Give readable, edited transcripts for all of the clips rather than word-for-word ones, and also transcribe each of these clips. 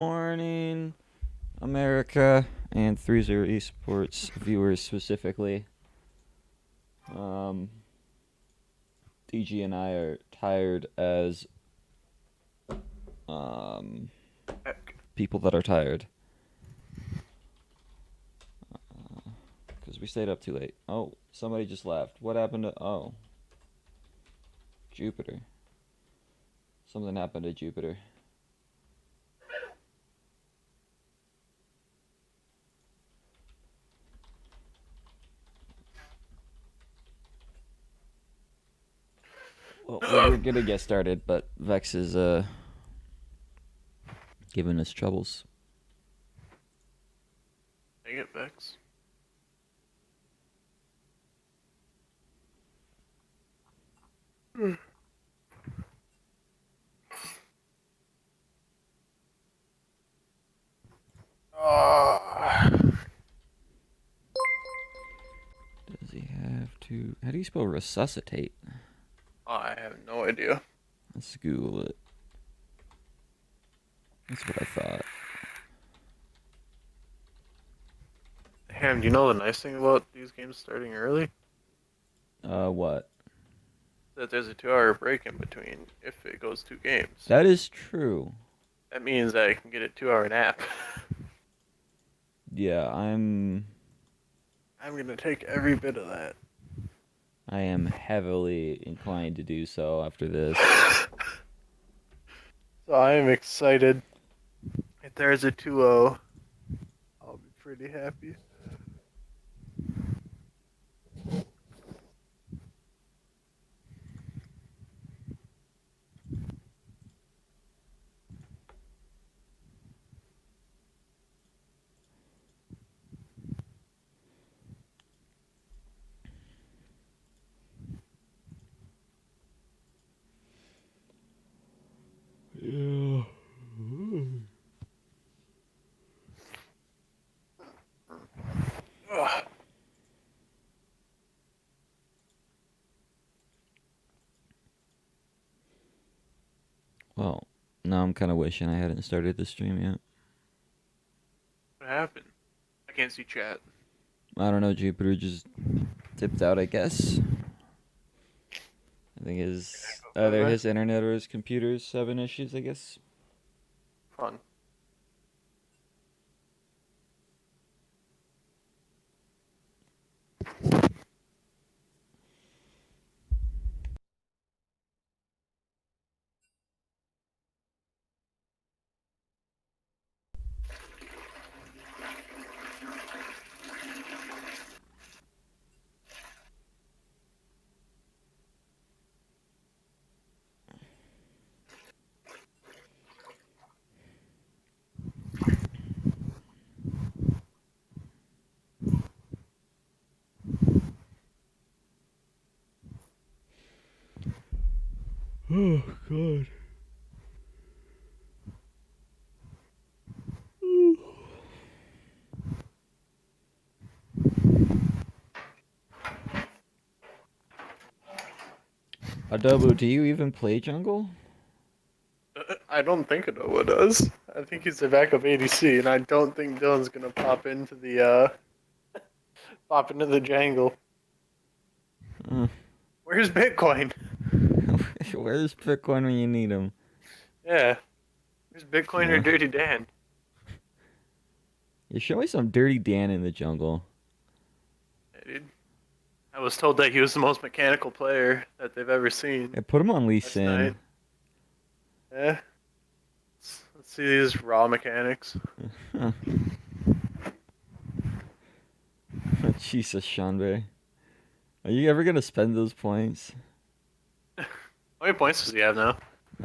Morning, America, and 30 eSports viewers specifically. Um, DG and I are tired as um, people that are tired because we stayed up too late. Oh, somebody just left. What happened to? Oh, Jupiter. Something happened to Jupiter. Well, we were gonna get started, but Vex is giving us troubles. Dang it, Vex. Oh, Does he have to? How do you spell resuscitate? I have no idea. Let's Google it. That's what I thought. Ham, do you know the nice thing about these games starting early? What? That there's a 2-hour break in between if it goes 2 games. That is true. That means that I can get a 2-hour nap. Yeah, I'm gonna take every bit of that. I am heavily inclined to do so after this. So I am excited. If there's a 2-0, I'll be pretty happy. Yeah. Ugh. Well, now I'm kind of wishing I hadn't started the stream yet. What happened? I can't see chat. I don't know, Jupiter just tipped out, I guess. I think either his internet or his computer's having issues, I guess. Fun. Oh, God. Adobo, do you even play jungle? I don't think Adoba does. I think he's a backup ADC, and I don't think Dylan's gonna pop into the jangle. Uh, Where's Bitcoin? Where's Bitcoin when you need him? Yeah, where's Bitcoin or Uh, Dirty Dan? you show me some Dirty Dan in the jungle. Yeah, dude. I was told that he was the most mechanical player that they've ever seen Yeah, put him on Lee last Sin. night. Yeah, let's see these raw mechanics. Jesus, Shanbei. Are you ever gonna spend those points? How many points does he have now?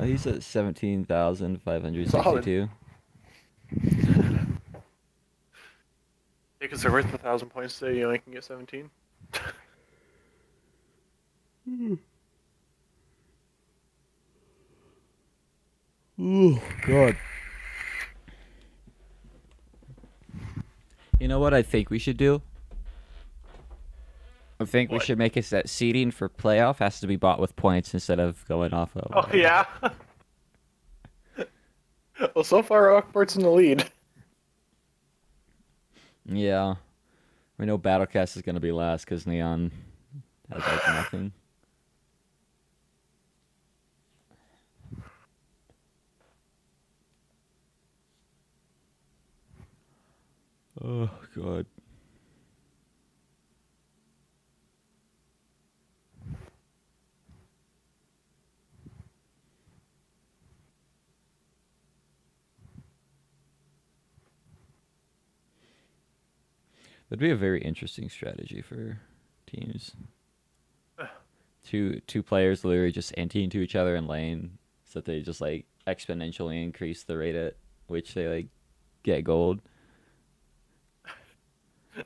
He's at Solid. 17,562. Because they're worth 1,000 points today, you only can get 17. Oh, God. You know what I think we should do? I think we What? should make it that seeding for playoff has to be bought with points instead of going off of. Oh yeah. Well, so far, Rockport's in the lead. Yeah. We know Battlecast is going to be last because Neon has like nothing. Oh, God. That'd be a very interesting strategy for teams. Two players literally just anteing to each other in lane so that they just like exponentially increase the rate at which they like get gold.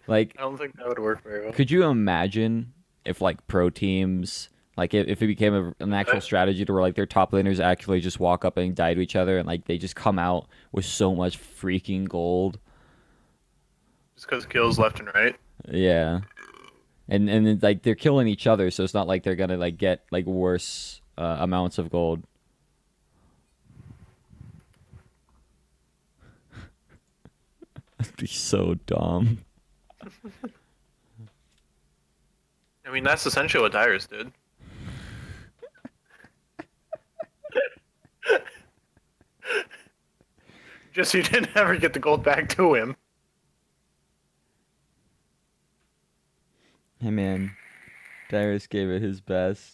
Like, I don't think that would work very well. could you imagine if like pro teams like if it became an actual strategy to where like their top laners actually just walk up and die to each other and like they just come out with so much freaking gold? Just because kills left and right. Yeah. And then, like they're killing each other, so it's not like they're gonna like get like worse amounts of gold. That'd be so dumb. I mean, that's essentially what Dyrus did. Just he didn't ever get the gold back to him. Hey man, Darius gave it his best.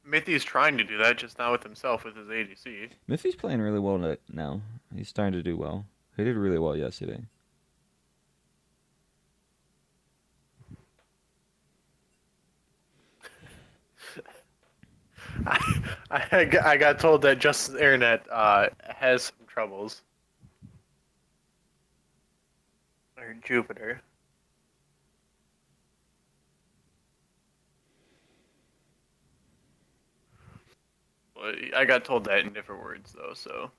Mithy's trying to do that, just not with himself, with his ADC. Miffy's playing really well now. He's starting to do well. He did really well yesterday. I got told that Justin's internet has some troubles. Or Jupiter. Well, I got told that in different words, though, so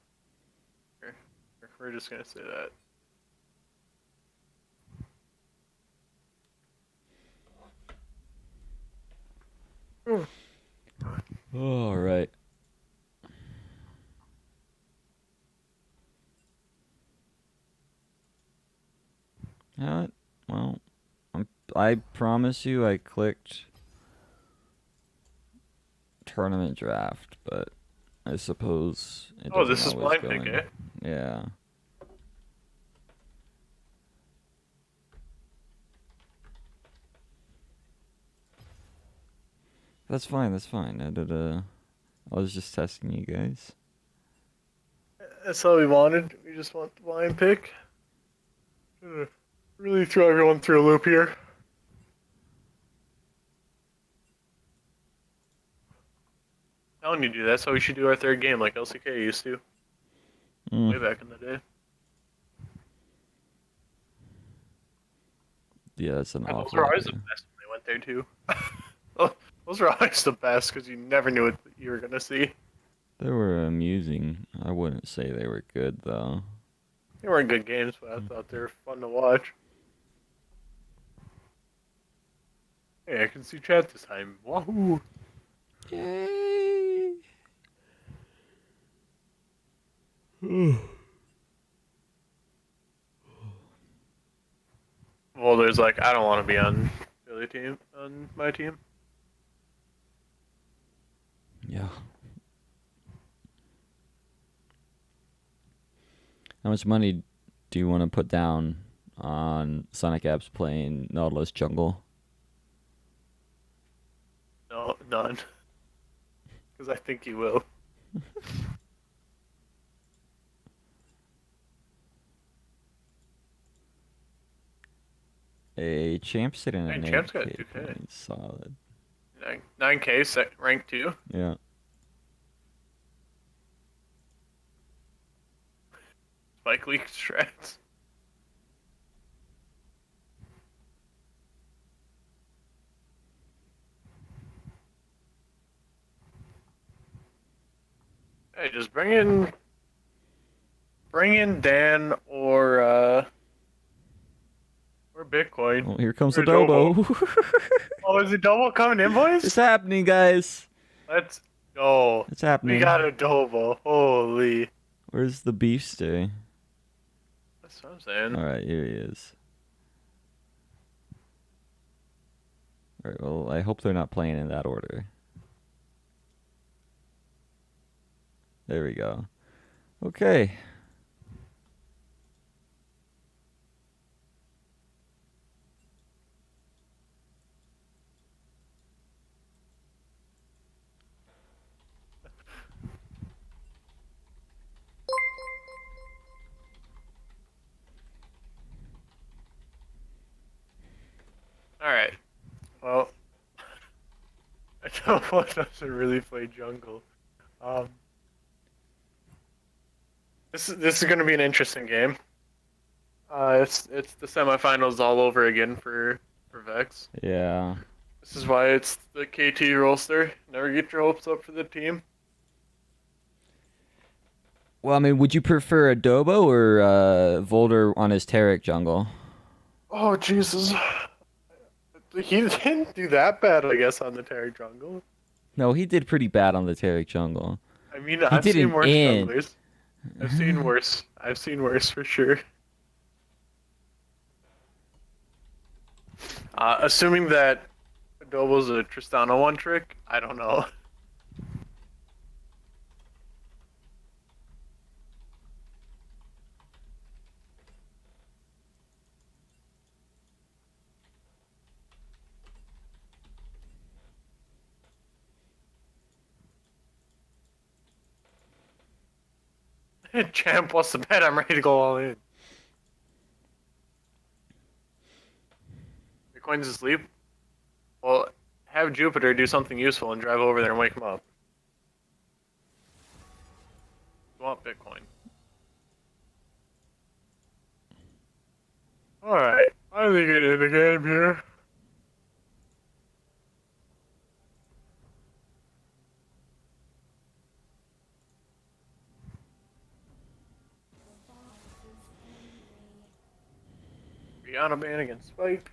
we're just gonna say that. All right. Well, I promise you, I clicked tournament draft, but I suppose it Oh, doesn't this is always blind go pick, in. eh? Yeah. That's fine. That's fine. I was just testing you guys. That's all we wanted. We just want the blind pick. Really throw everyone through a loop here. Telling you to do that, so we should do our third game like LCK used to. Way back in the day. Yeah, that's an And those awful were always the idea. best when they went there too. Those were always the best because you never knew what you were gonna see. They were amusing. I wouldn't say they were good though. They weren't good games, but I thought they were fun to watch. Hey, I can see chat this time. Wahoo! Yay! Well, there's like I don't want to be on Philly team on my team. Yeah. How much money do you want to put down on Sonic Apps playing Nautilus Jungle? No, none. Because I think he will. A champ sitting at Hey, an Champ's got 8K 2K. point. Solid. 9K, rank 2. Yeah. Spike League strats. Hey, just bring in Dan or Bitcoin. Well, here comes Or the Dobo. Oh, is it Dobo coming in, boys? It's happening, guys. Let's go. It's happening. We got a Dobo. Holy. Where's the beefster? That's what I'm saying. All right, here he is. All right, well, I hope they're not playing in that order. There we go. Okay. All right. Well, I don't want us to really play jungle. Um, this is going to be an interesting game. It's the semifinals all over again for Vex. Yeah. This is why it's the KT roster. Never get your hopes up for the team. Well, I mean, would you prefer Adobo or Volder on his Taric jungle? Oh Jesus, he didn't do that bad, I guess, on the Terry jungle. No, he did pretty bad on the Taric jungle. I mean, He I've did seen an worse int. junglers. I've seen worse. I've seen worse for sure. Assuming that Adobo's a Tristana one trick, I don't know. Champ wants the bet. I'm ready to go all in. Bitcoin's asleep. Well, have Jupiter do something useful and drive over there and wake him up. You want Bitcoin. Alright, I think it is the game here. Rihanna ban against Spike.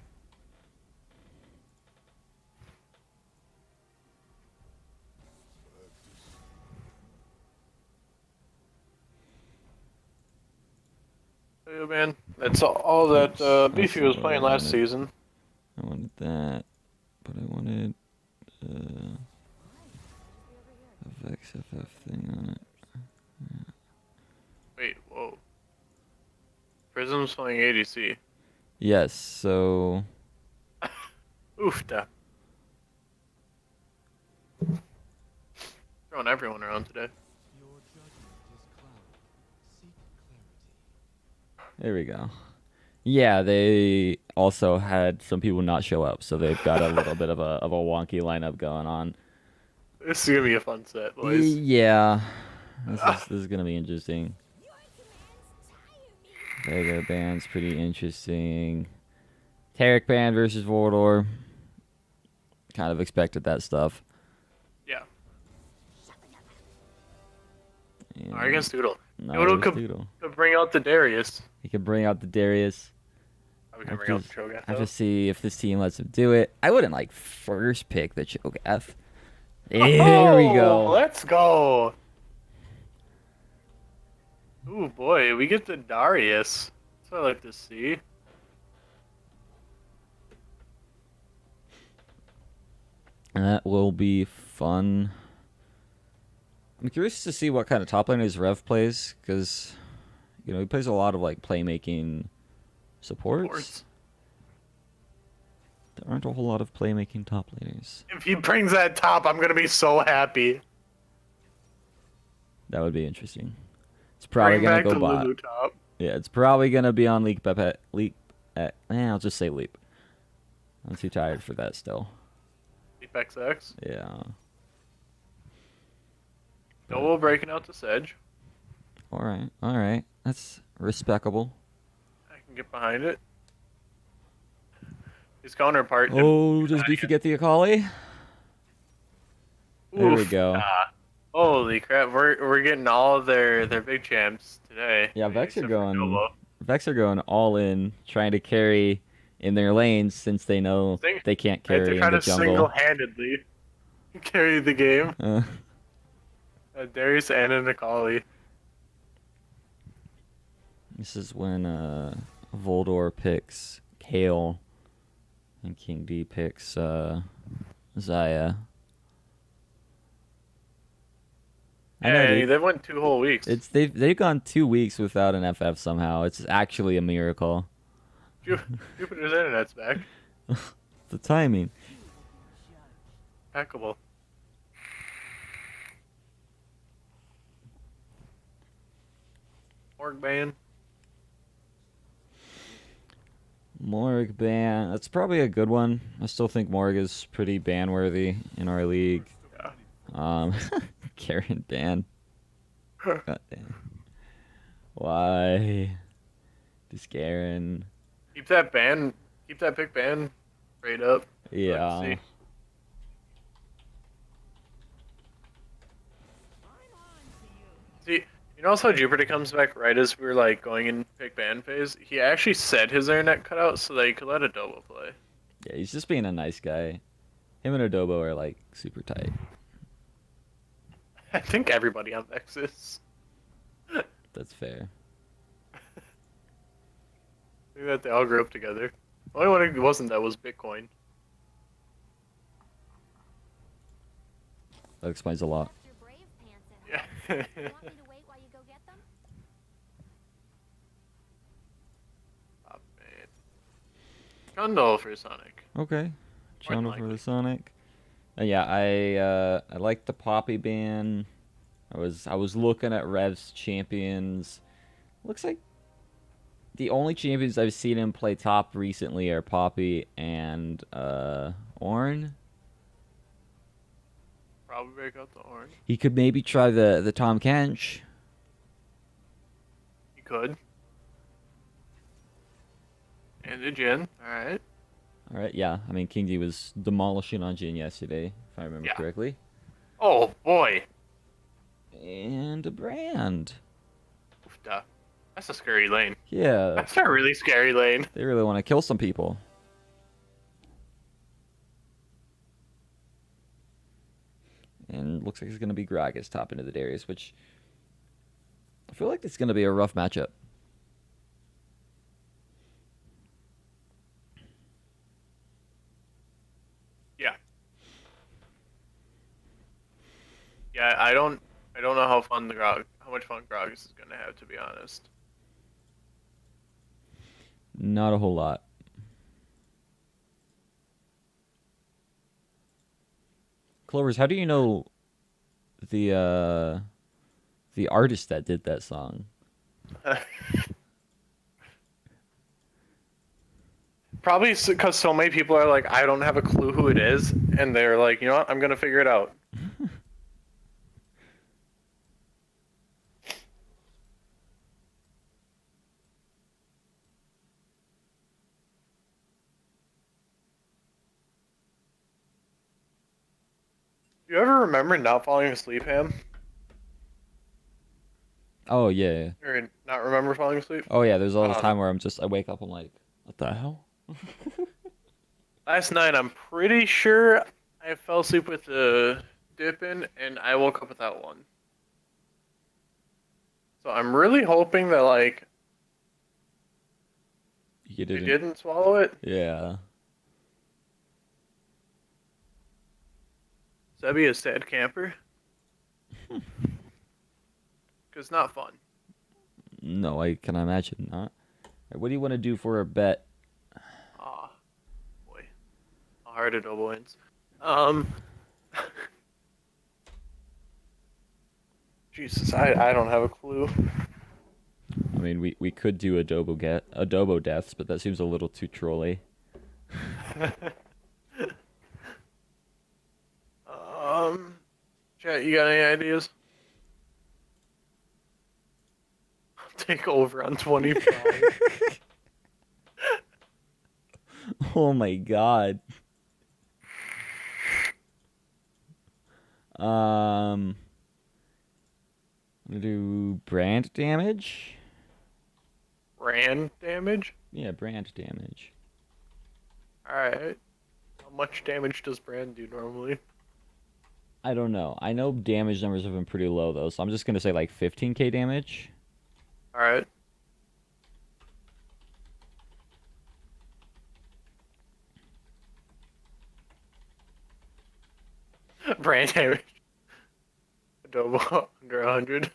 Yeah, man, that's all that Beefy was not what playing I last wanted. season. I wanted that, but I wanted a VeqXFF thing on it. Wait, whoa. Prism's playing ADC. Yes, so Oof, da. Throwing everyone around today. there we go. Yeah, they also had some people not show up, so they've got a little bit of a wonky lineup going on. This is gonna be a fun set, boys. Yeah, this is gonna be interesting. Vega band's pretty interesting. Taric band versus Vordor. Kind of expected that stuff. Yeah. And Alright, against Doodle. no, Doodle there's could bring out the Darius. He could bring out the Darius. We can bring out the Cho'Gath. I have to see if this team lets him do it. I wouldn't like first pick the Cho'Gath. There we go. Let's go. Ooh boy, we get the Darius. That's what I like to see. That will be fun. I'm curious to see what kind of top laners Rev plays, because he plays a lot of like playmaking supports. There aren't a whole lot of playmaking top laners. If he brings that top, I'm gonna be so happy. That would be interesting. It's probably Bring gonna back go the bot. Lulu top. Yeah, it's probably gonna be on Leap. I'll just say Leap. I'm too tired for that still. VeqX. Yeah. Noble breaking out to Sedge. All right. That's respectable. I can get behind it. His counterpart. Oh, does Beefy get the Akali? There we go. Holy crap! We're getting all of their big champs today. Yeah, Vex are except for Noble. going all in, trying to carry in their lanes since they know they can't Right, carry they're in trying the to jungle. single-handedly carry the game. Uh, Darius and an Akali. This is when Voldor picks Kale and King D picks Zaya. I know, Yeah, dude. they went 2 whole weeks. They've gone 2 weeks without an FF somehow. It's actually a miracle. Ju- Jupiter's internet's back. The timing. Impeccable. Org ban. Morg ban. That's probably a good one. I still think Morg is pretty ban worthy in our league. Yeah. Um, Karen ban. God damn. Why? This Karen. Keep that ban. Keep that pick ban rate up. Let's Yeah. see. See, you know how Jupiter comes back right as we're like going in pick ban phase? He actually said his internet cut out so that he could let Adobo play. Yeah, he's just being a nice guy. Him and Adobo are like super tight. I think everybody on Vex is. That's fair. I think that they all grew up together. The only one who wasn't that was Bitcoin. That explains a lot. Yeah. Oh, man. Gundle for Sonic. Okay. More than Channel for the likely. Sonic. Yeah, I like the Poppy ban. I was looking at Rev's champions. Looks like the only champions I've seen him play top recently are Poppy and Ornn. Probably break out the orange. He could maybe try the Tom Kench. You could. And the Jin. Alright. All right, yeah. I mean, King D was demolishing on Jin yesterday, if I remember Yeah. correctly. Oh, boy. And a brand. Oof, duh. That's a scary lane. Yeah, That's a really scary lane. they really want to kill some people. And looks like it's going to be Gragas top into the Darius, which I feel like it's going to be a rough matchup. Yeah. Yeah, I don't know how much fun Gragas is gonna have, to be honest. Not a whole lot. Clovers, how do you know the artist that did that song? Probably because so many people are like, I don't have a clue who it is, and they're like, you know what, I'm gonna figure it out. You ever remember not falling asleep, Ham? Oh yeah. Or not remember falling asleep? Oh yeah. There's all this Um, time where I wake up, I'm like, what the hell? Last night, I'm pretty sure I fell asleep with the dip in, and I woke up without one. So I'm really hoping that like You they didn't. didn't swallow it. Yeah. Sebi a sad camper. Cause not fun. No, I can imagine not. What do you want to do for a bet? Ah, boy, a hard Adobo wins. Um, Jesus, I don't have a clue. I mean, we could do adobo deaths, but that seems a little too trolly. Chat, you got any ideas? Take over on 25. Oh my god. I'm gonna do brand damage. Brand damage. Yeah, brand damage. All right. How much damage does Brand do normally? I don't know. I know damage numbers have been pretty low though, so I'm just gonna say like 15k damage. All right. Brain damage. Adobo under 100.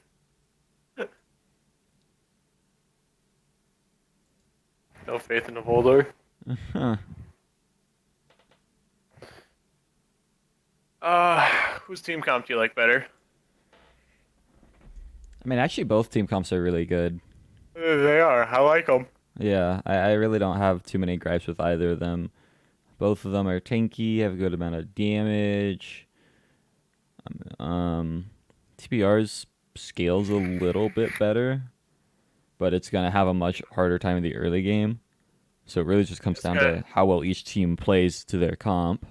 No faith in the Voldor. Huh. Whose team comp do you like better? I mean, actually, both team comps are really good. They are. I like them. Yeah, I really don't have too many gripes with either of them. Both of them are tanky, have a good amount of damage. TPR's scales a little bit better, but it's gonna have a much harder time in the early game. So it really just comes down to how well each team plays to their comp.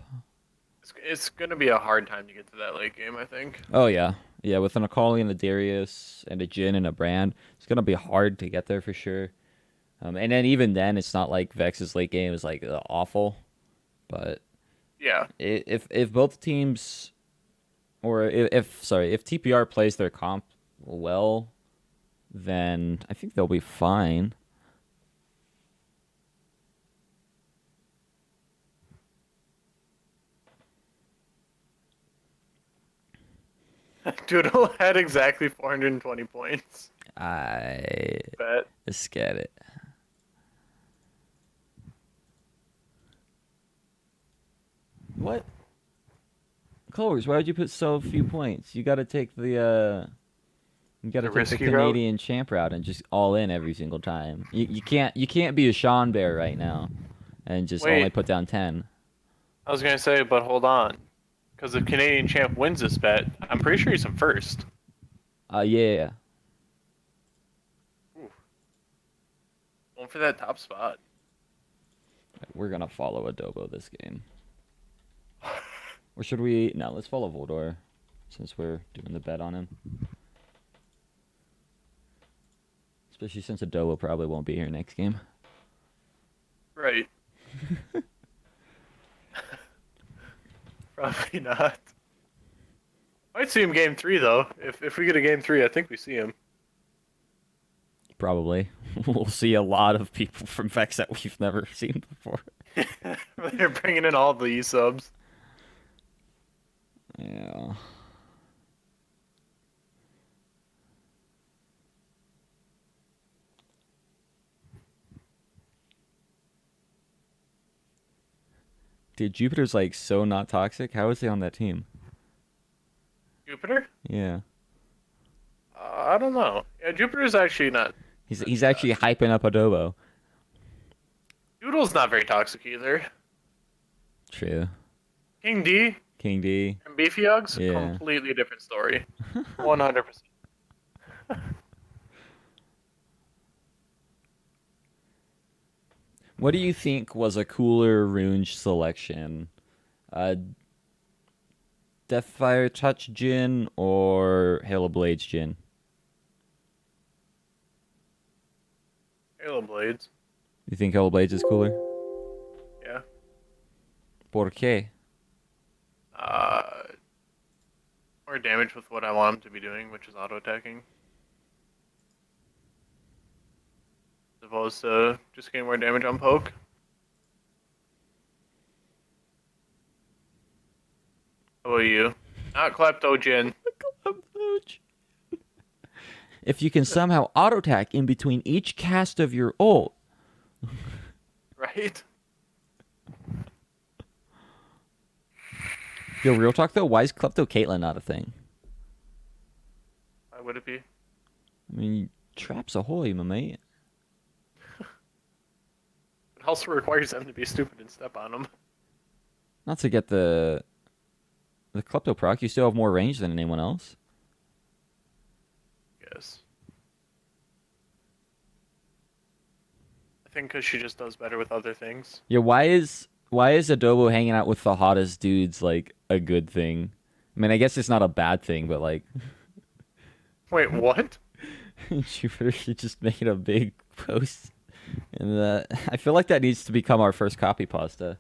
It's gonna be a hard time to get to that late game, I think. Oh yeah, yeah. With an Akali and a Darius and a Jhin and a Brand, it's gonna be hard to get there for sure. And then even then, it's not like Vex's late game is like awful, but Yeah. if both teams, or if TPR plays their comp well, then I think they'll be fine. Doodle had exactly 420 points. I Bet. just get it. What? Colors, why would you put so few points? You got to take you got to take the risky Canadian champ route and just all in every single time. You can't be a Sean Bear right now and just Wait. only put down 10. I was gonna say, but hold on. Because if Canadian champ wins this bet, I'm pretty sure he's in first. Yeah. Ooh. Going for that top spot. We're going to follow Adobo this game. Or should we? No, let's follow Voldor since we're doing the bet on him. Especially since Adobo probably won't be here next game. Right. Probably not. Might see him game 3 though. If we get a game 3, I think we see him. Probably. We'll see a lot of people from Vex that we've never seen before. They're bringing in all the subs. Yeah. Dude, Jupiter's like so not toxic. How is he on that team? Jupiter? Yeah. I don't know. Yeah, Jupiter's actually not. He's actually hyping up Adobo. Doodle's not very toxic either. True. King D King D. and Beefy Uggs, Yeah. completely different story. 100%. What do you think was a cooler rune selection? Uh, Deathfire Touch Jhin or Halo Blades Jhin? Halo Blades. You think Halo Blades is cooler? Yeah. ¿Por qué? More damage with what I want him to be doing, which is auto-attacking. As opposed to just getting more damage on poke. How about you? Not Klepto Jhin. If you can somehow auto attack in between each cast of your ult. Right? Yo, real talk though, why is Klepto Caitlyn not a thing? Why would it be? I mean, traps ahoy, my mate. It also requires them to be stupid and step on them. Not to get the Klepto proc, you still have more range than anyone else. Yes. I think because she just does better with other things. Yeah, why is Adobo hanging out with the hottest dudes like a good thing? I mean, I guess it's not a bad thing, but like Wait, what? Jupiter just made a big post, and I feel like that needs to become our first copy pasta.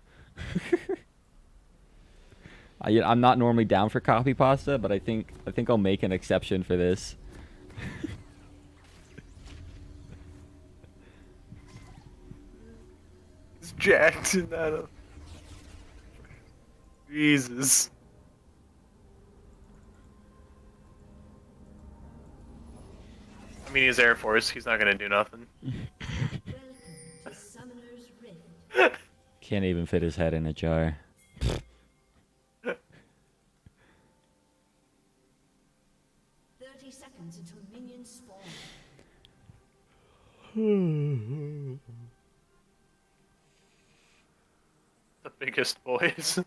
I'm not normally down for copy pasta, but I think I'll make an exception for this. It's jacked in that. Jesus. I mean, he's Air Force. He's not gonna do nothing. Can't even fit his head in a jar. 30 seconds until minions spawn. The biggest boys.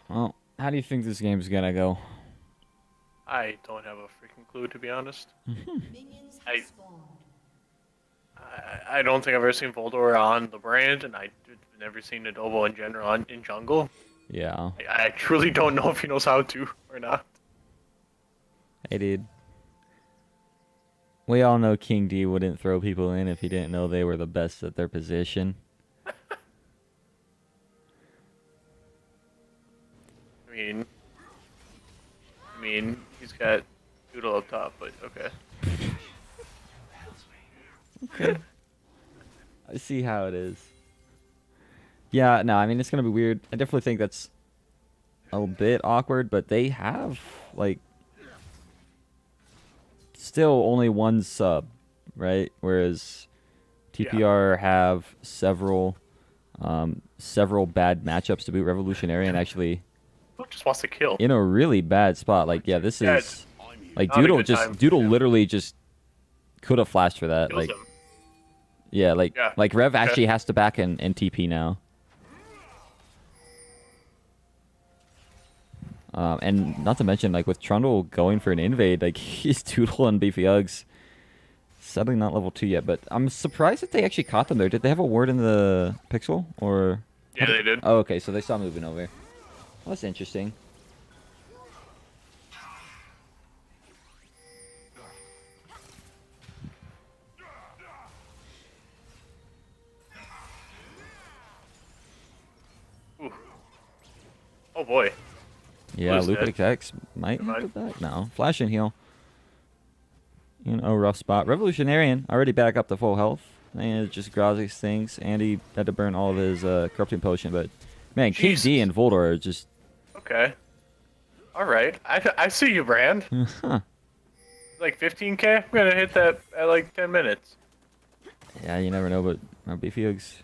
Well, how do you think this game's gonna go? I don't have a freaking clue, to be honest. Minions have I- spawned. I don't think I've ever seen Voldor on the brand, and I've never seen Adobo in general in jungle. Yeah. I truly don't know if he knows how to or not. Hey, dude. We all know King D wouldn't throw people in if he didn't know they were the best at their position. I mean, he's got Doodle up top, but okay. Okay. I see how it is. Yeah, no, I mean, it's going to be weird. I definitely think that's a bit awkward, but they have, like, still only one sub, right? Whereas TPR have several bad matchups to boot. Revolutionary and actually Who just wants to kill? in a really bad spot. Like, yeah, this Yeah, is like not a Doodle good just time. Doodle Yeah. literally just could have flashed for that. Kills Like, him. yeah, like Yeah. like Rev Okay. actually has to back and TP now. And not to mention, like, with Trundle going for an invade, like, he's Doodle and Beefy Uggs. Sadly not level 2 yet, but I'm surprised that they actually caught them there. Did they have a ward in the pixel? Or... Yeah, they did. Oh, okay, so they saw moving over. Well, that's interesting. Ooh. Oh boy. Yeah, Who's that? VeqX might Am I- have it back now. Flash and heal. In a rough spot. Revolutionarian already back up to full health. And it just Grazi's things. And he had to burn all of his corrupting potion. But, man, King Jesus. D and Voldor are just... Okay. Alright. I see you, Brand. Huh. Like 15k? I'm gonna hit that at like 10 minutes. Yeah, you never know, but Beefy Uggs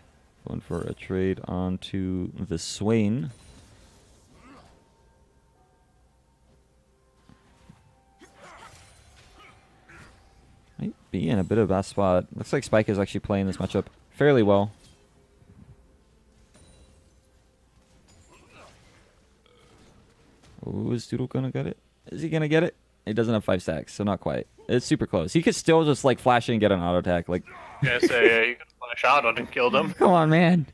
going for a trade onto the Swain. Might be in a bit of a bad spot. Looks like Spike is actually playing this matchup fairly well. Ooh, is Doodle gonna get it? Is he gonna get it? He doesn't have 5 stacks, so not quite. It's super close. He could still just like flash in and get an auto attack. Like, Yeah, say you could flash out on and kill them. come on, man.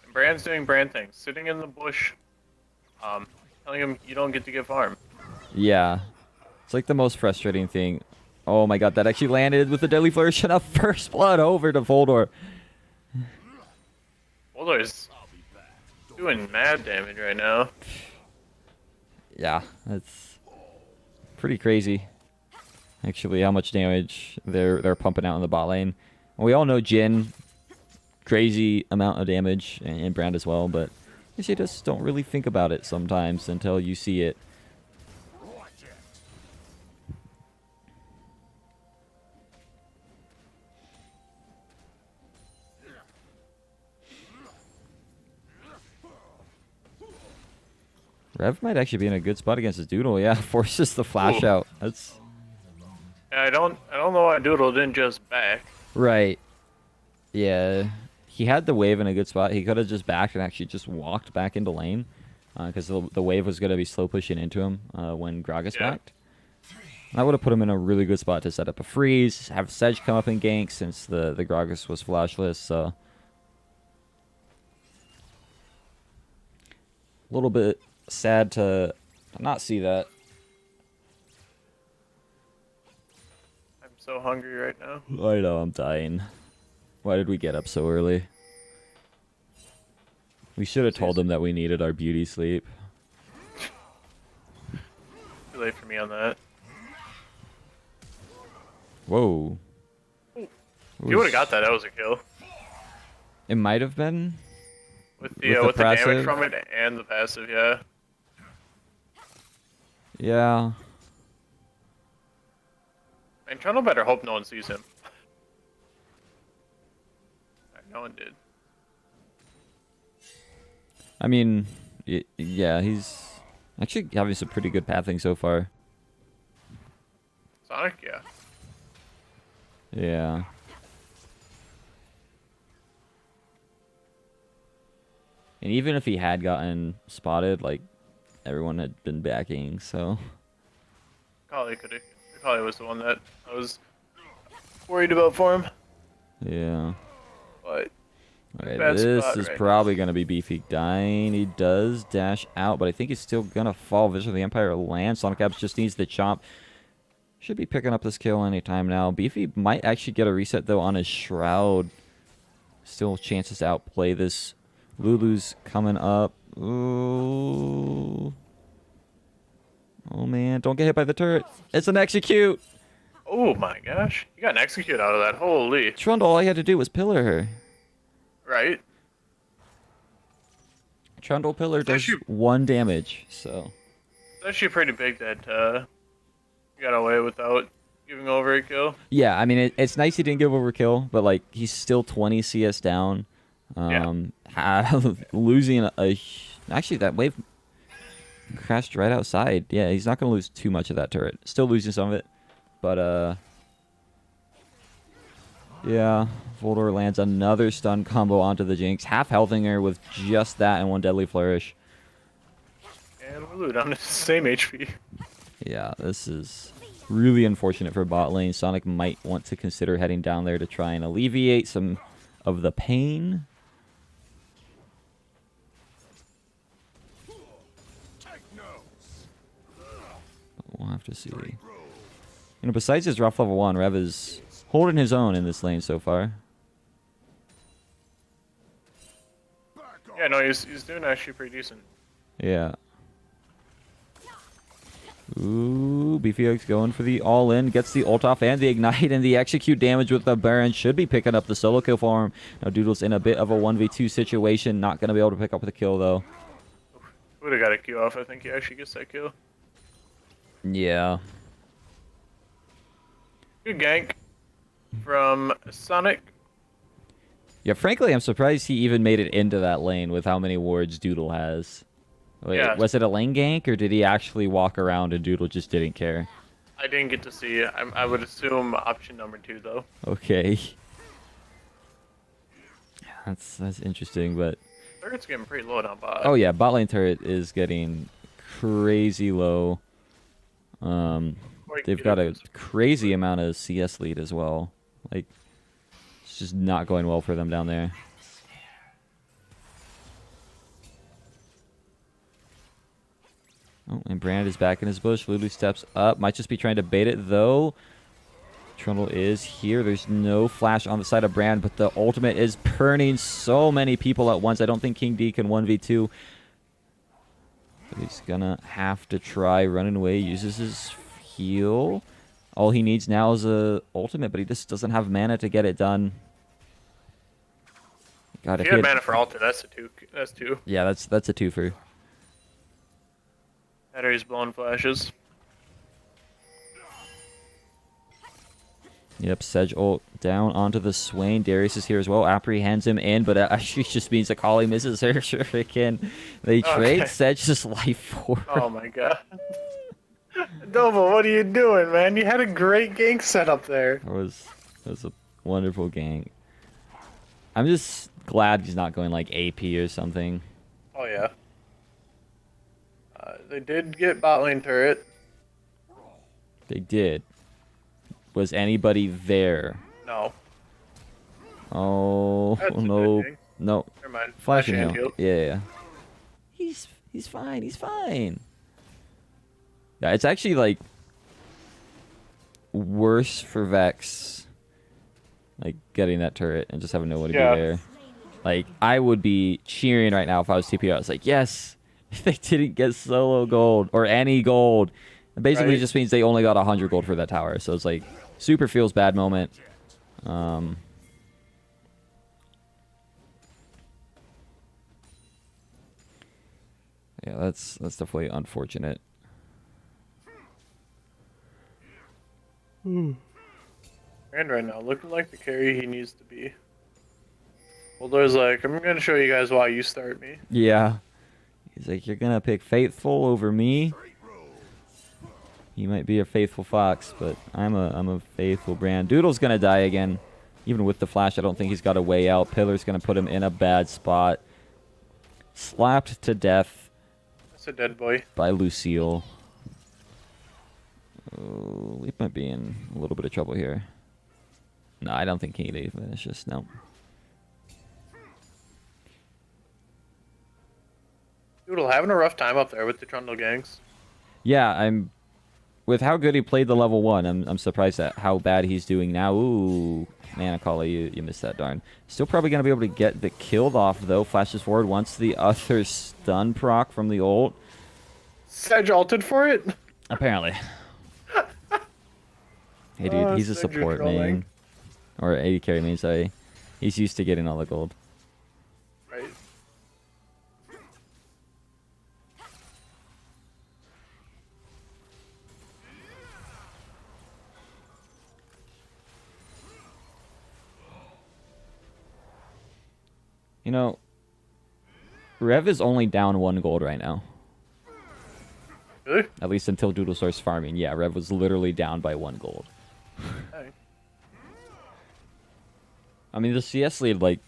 And Brand's doing Brand things. Sitting in the bush, telling him you don't get to get farm. Yeah. It's like the most frustrating thing. Oh my god, that actually landed with the Deadly Flourish and a first blood over to Voldor. Voldor's doing mad damage right now. Yeah, that's pretty crazy. Actually, how much damage they're pumping out in the bot lane. We all know Jhin, crazy amount of damage, and Brand as well, but I guess you just don't really think about it sometimes until you see it. Rev might actually be in a good spot against his Doodle. Yeah, forces the flash Ooh. out. That's Yeah, I don't know why Doodle didn't just back. right. Yeah, he had the wave in a good spot. He could have just backed and actually just walked back into lane, because the wave was going to be slow pushing into him when Gragas Yeah. backed. That would have put him in a really good spot to set up a freeze, have Sedge come up and gank since the Gragas was flashless. So a little bit sad to not see that. I'm so hungry right now. I know, I'm dying. Why did we get up so early? We should have told them that we needed our beauty sleep. Too late for me on that. Whoa. If you would have got that, that was a kill. It might have been. With the the damage passive? from it and the passive, yeah. Yeah. And Trundle better hope no one sees him. No one did. I mean, yeah, he's actually having some pretty good pathing so far. Sonic, yeah. Yeah. And even if he had gotten spotted, like, everyone had been backing, so. Kali was the one that I was worried about for him. Yeah. But Okay, bad this spot is right probably going to be Beefy dying. He does dash out, but I think he's still going to fall. Vision of the Empire lands. Sonic Abs just needs the chomp. Should be picking up this kill anytime now. Beefy might actually get a reset, though, on his Shroud. Still chances to outplay this. Lulu's coming up. Ooh. Oh, man. Don't get hit by the turret. It's an execute. oh my gosh, you got an execute out of that. Holy, Trundle, all he had to do was pillar her. right? Trundle pillar does Actually- 1 damage, so. It's actually pretty big that you got away without giving over a kill. Yeah, I mean, it's nice he didn't give overkill, but, like, he's still 20 CS down. Losing a... Actually, that wave crashed right outside. Yeah, he's not going to lose too much of that turret. Still losing some of it, but, yeah, Voldor lands another stun combo onto the Jinx. Half healthing her with just that and 1 deadly flourish. And we're down to the same HP. Yeah, this is really unfortunate for bot lane. Sonic might want to consider heading down there to try and alleviate some of the pain. We'll have to see. You know, besides his rough level 1, Rev is holding his own in this lane so far. Yeah, no, he's doing actually pretty decent. Yeah. Ooh, VeqX going for the all-in, gets the ult off and the ignite and the execute damage with the Baron. Should be picking up the solo kill for him. Now Doodle's in a bit of a 1v2 situation. Not going to be able to pick up the kill, though. Would have got a Q off. I think he actually gets that kill. Yeah. Good gank from Sonic. Yeah, frankly, I'm surprised he even made it into that lane with how many wards Doodle has. Wait, Yeah. was it a lane gank, or did he actually walk around and Doodle just didn't care? I didn't get to see. I would assume option number 2 though. Okay. That's interesting, but... Turret's getting pretty low down bot. Oh yeah, bot lane turret is getting crazy low. They've got a crazy amount of CS lead as well. Like, it's just not going well for them down there. Oh, and Brand is back in his bush. Lulu steps up. Might just be trying to bait it, though. Trundle is here. There's no flash on the side of Brand, but the ultimate is burning so many people at once. I don't think King D can 1v2. But he's gonna have to try running away. Uses his heal. All he needs now is a ultimate, but he just doesn't have mana to get it done. God, If you had mana for altar, that's a 2. That's 2. Yeah, that's a twofer. Batteries blowing flashes. Yep, Sedge ult down onto the Swain. Darius is here as well. Apprehends him in, but actually just means Akali misses her shuriken. They trade Sedge's life for. Oh my god. Dovo, what are you doing, man? You had a great gank set up there. That was a wonderful gank. I'm just glad he's not going like AP or something. Oh yeah. They did get bot lane turret. They did. Was anybody there? No. Oh That's a no, good thing. no. Never mind. Flashing and heal. Yeah. He's fine. He's fine. Yeah, it's actually like worse for Vex, like getting that turret and just having nobody be there. Like I would be cheering right now if I was TPR. I was like, yes, they didn't get solo gold or any gold. It basically Right. just means they only got 100 gold for that tower. So it's like Super feels bad moment. Yeah, that's definitely unfortunate. And right now, looking like the carry he needs to be. Boulder's like, I'm gonna show you guys why you start me. Yeah. He's like, you're gonna pick Faithful over me. You might be a faithful fox, but I'm a faithful brand. Doodle's gonna die again. Even with the flash, I don't think he's got a way out. Pillar's gonna put him in a bad spot. Slapped to death. That's a dead boy. By Lucille. Oh, we might be in a little bit of trouble here. No, I don't think King D finishes. No. Doodle having a rough time up there with the Trundle gangs. Yeah, I'm. With how good he played the level 1, I'm surprised at how bad he's doing now. Ooh, Manacala, you missed that darn. Still probably gonna be able to get the kill off though. Flashes forward once the other stun proc from the ult. Sedge ulted for it. Apparently. Hey dude, he's a Sedge, you're support trolling. main. Or AD carry main, sorry. He's used to getting all the gold. Right. You know, Rev is only down 1 gold right now. Really? At least until Doodle starts farming. Yeah, Rev was literally down by 1 gold. Hey. I mean, the CS lead, like,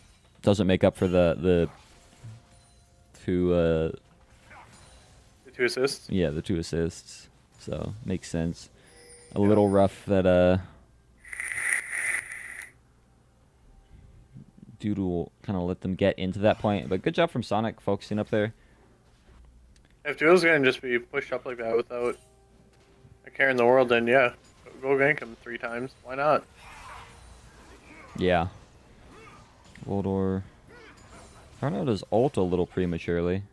doesn't make up for the 2, The 2 assists. yeah, the 2 assists. So, makes sense. A little rough that, Doodle kind of let them get into that point. But good job from Sonic focusing up there. If Doodle's gonna just be pushed up like that without a care in the world, then yeah, go gank him 3 times. Why not? Yeah. Voldor. Turned out his ult a little prematurely.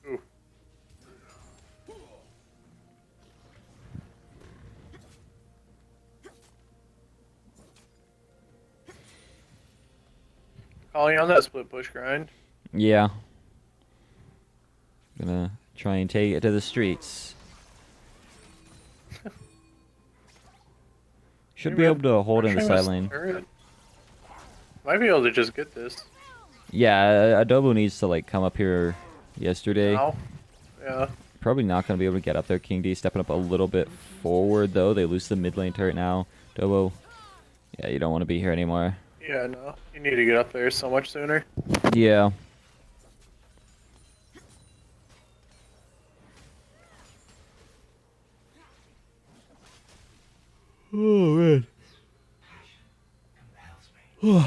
Ooh. Calling on that split push grind. Yeah. Gonna try and take it to the streets. Should be able to hold in the side lane. Might be able to just get this. Yeah, Adobo needs to like come up here yesterday. Now. Yeah. Probably not gonna be able to get up there. King D stepping up a little bit forward though. They lose the mid lane turret now. Adobo, yeah, you don't want to be here anymore. Yeah, no. You need to get up there so much sooner. Yeah. Oh man. I'm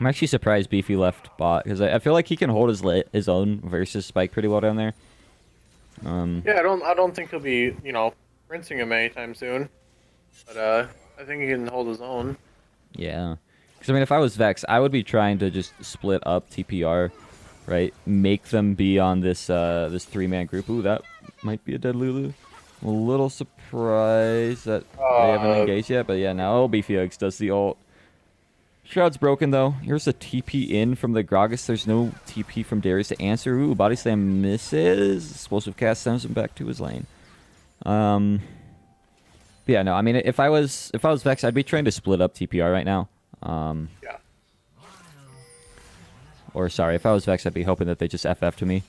actually surprised Beefy left bot because I feel like he can hold his own versus Spike pretty well down there. Yeah, I don't think he'll be, rinsing him anytime soon. But I think he can hold his own. Yeah. Because I mean, if I was Vex, I would be trying to just split up TPR, right? Make them be on this this 3-man group. Ooh, that might be a dead Lulu. I'm a little surprised that they haven't engaged yet, but yeah, now VeqX does the ult. Shroud's broken though. Here's a TP in from the Gragas. There's no TP from Darius to answer. Ooh, body slam misses. Explosive cast sends him back to his lane. But yeah, no. I mean, if I was Vex, I'd be trying to split up TPR right now. Yeah. Or sorry, if I was Vex, I'd be hoping that they just FF to me.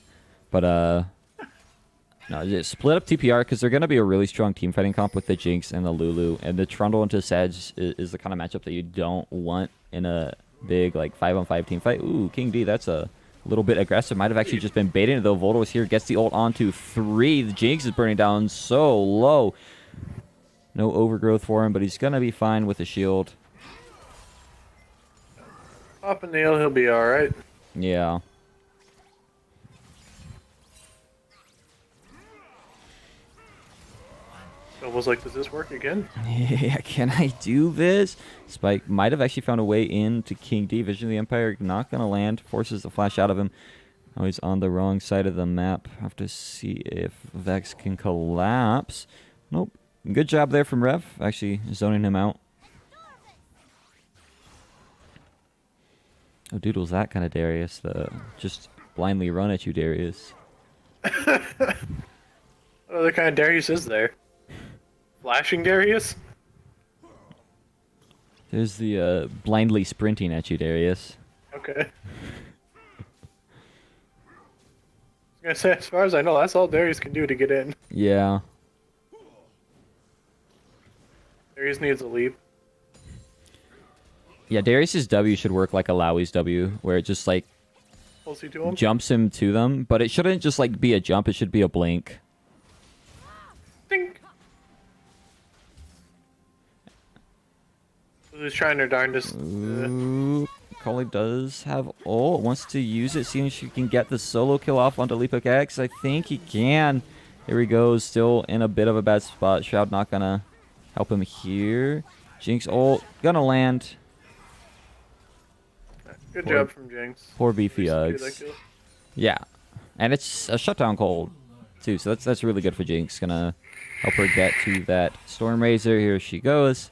But no, just split up TPR because they're gonna be a really strong team fighting comp with the Jinx and the Lulu, and the Trundle into Sedge is the kind of matchup that you don't want in a big like 5-on-5 team fight. Ooh, King D, that's a little bit aggressive. Might have actually just been baiting it though. Voldo was here, gets the ult onto 3. The Jinx is burning down so low. No overgrowth for him, but he's gonna be fine with the shield. Pop a nail, he'll be alright. Yeah. Almost like, does this work again? Yeah, can I do this? Spike might have actually found a way into King D. Vision of the Empire not gonna land. Forces the flash out of him. Oh, he's on the wrong side of the map. Have to see if Vex can collapse. Nope. Good job there from Rev. Actually zoning him out. Oh, Doodle's that kind of Darius. Just blindly run at you, Darius. What other kind of Darius is there? Flashing Darius? There's the blindly sprinting at you, Darius. Okay. I was gonna say, as far as I know, that's all Darius can do to get in. Yeah. Darius needs a leap. Yeah, Darius's W should work like a Lowie's W, where it just like Pulls you to him. jumps him to them, but it shouldn't just like be a jump, it should be a blink. Dink. Who's trying their darndest? Ooh, Collie does have ult, wants to use it, seeing if she can get the solo kill off onto VeqX. I think he can. Here he goes, still in a bit of a bad spot. Shroud not gonna help him here. Jinx ult, gonna land. Good job from Jinx. Poor Nice to do VeqX. that kill. Yeah, and it's a shutdown cold too, so that's really good for Jinx. Gonna help her get to that Storm Razor. Here she goes.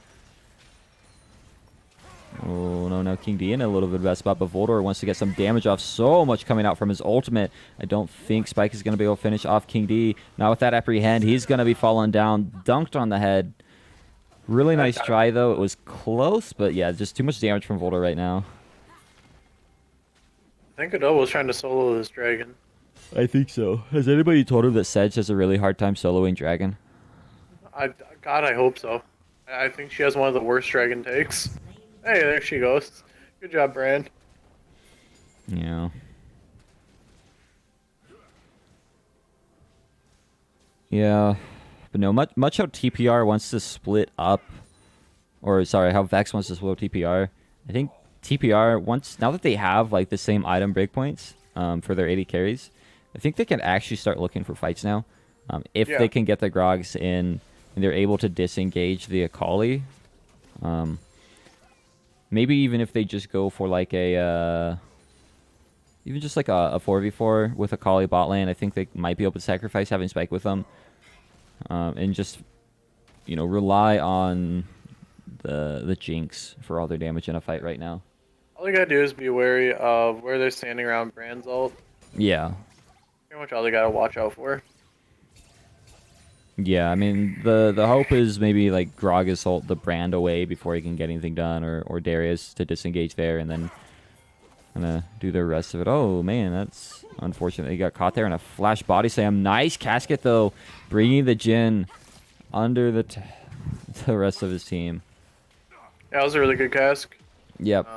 Oh no, now King D in a little bit of a bad spot, but Voldor wants to get some damage off. So much coming out from his ultimate. I don't think Spike is gonna be able to finish off King D. Now with that apprehend, he's gonna be falling down, dunked on the head. Really nice try though. It was close, but yeah, just too much damage from Voldor right now. I think Adobe was trying to solo this dragon. I think so. Has anybody told him that Sedge has a really hard time soloing Dragon? God, I hope so. I think she has one of the worst dragon takes. Hey, there she goes. Good job, Brand. Yeah. Yeah. But no, much how TPR wants to split up, or sorry, how Vex wants to split TPR. I think TPR, now that they have like the same item breakpoints for their 80 carries, I think they can actually start looking for fights now. If they can get the Grogs in and they're able to disengage the Akali. Maybe even if they just go for like a even just like a 4v4 with Akali bot lane, I think they might be able to sacrifice having Spike with them. And just, you know, rely on the Jinx for all their damage in a fight right now. All you gotta do is be wary of where they're standing around Brand's ult. Yeah. Pretty much all they gotta watch out for. Yeah, I mean, the hope is maybe like Grog assault the Brand away before he can get anything done, or Darius to disengage there and then gonna do the rest of it. Oh man, that's unfortunate. He got caught there in a flash body slam. Nice casket though, bringing the Jhin under the rest of his team. Yeah, that was a really good cask. Yep.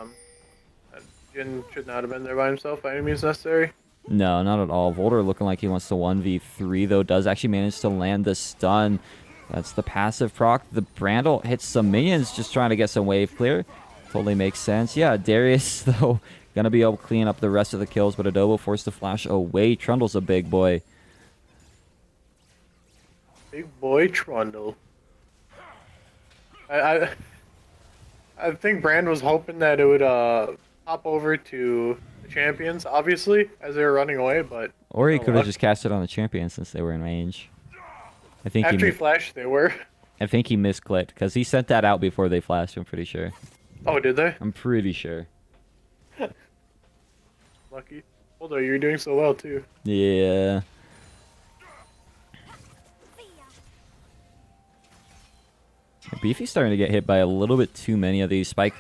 Jhin should not have been there by himself by any means necessary. No, not at all. Voldor looking like he wants to 1v3 though. Does actually manage to land the stun. That's the passive proc. The Brandle hits some minions just trying to get some wave clear. Totally makes sense. Yeah, Darius though gonna be able to clean up the rest of the kills, but Adobo forced to flash away. Trundle's a big boy. Big boy Trundle. I think Brand was hoping that it would hop over to the champions, obviously, as they were running away, but Or he no could have luck. just cast it on the champion since they were in range. I think After he he flashed, they were. I think he misclicked because he sent that out before they flashed. I'm pretty sure. Oh, did they? I'm pretty sure. Lucky. Although you're doing so well too. Yeah. Beefy's starting to get hit by a little bit too many of these. Spike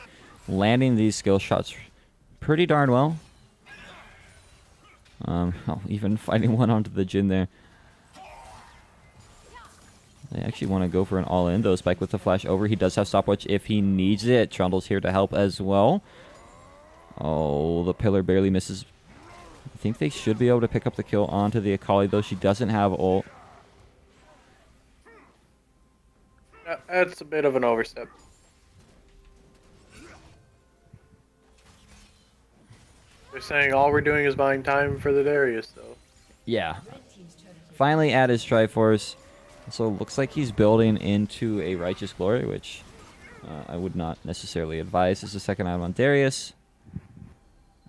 landing these skill shots pretty darn well. Even fighting one onto the Jhin there. They actually want to go for an all-in though. Spike with the flash over. He does have stopwatch if he needs it. Trundle's here to help as well. Oh, the pillar barely misses. I think they should be able to pick up the kill onto the Akali though. She doesn't have ult. That's a bit of an overstep. They're saying all we're doing is buying time for the Darius, though. Yeah. Finally at his Triforce. So it looks like he's building into a Righteous Glory, which I would not necessarily advise as a second item on Darius.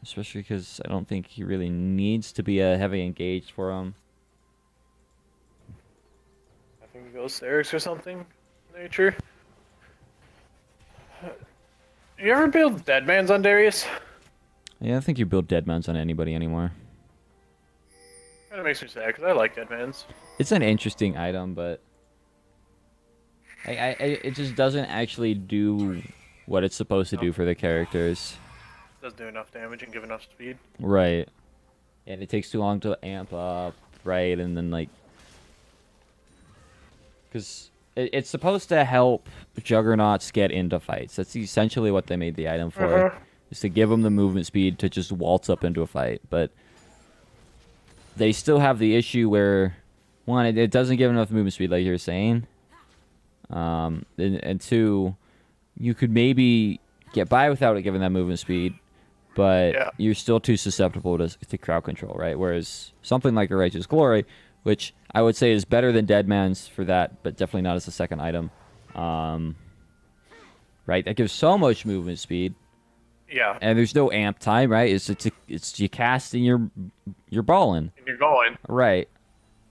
Especially because I don't think he really needs to be a heavy engaged for him. I think he goes Serix or something. Nature. You ever build Deadmans on Darius? Yeah, I think you build Deadmans on anybody anymore. Kind of makes me sad because I like Deadmans. It's an interesting item, but it just doesn't actually do what it's supposed to do for the characters. Doesn't do enough damage and give enough speed. Right. And it takes too long to amp up, right? And then, like... Because it's supposed to help Juggernauts get into fights. That's essentially what they made the item for. Is to give them the movement speed to just waltz up into a fight. But they still have the issue where, one, it doesn't give enough movement speed, like you were saying. And two, you could maybe get by without it giving that movement speed, but you're still too susceptible to crowd control, right? Whereas something like a Righteous Glory, which I would say is better than Deadman's for that, but definitely not as a second item. Right? That gives so much movement speed. Yeah. And there's no amp time, right? It's you cast and you're balling. And you're going. Right.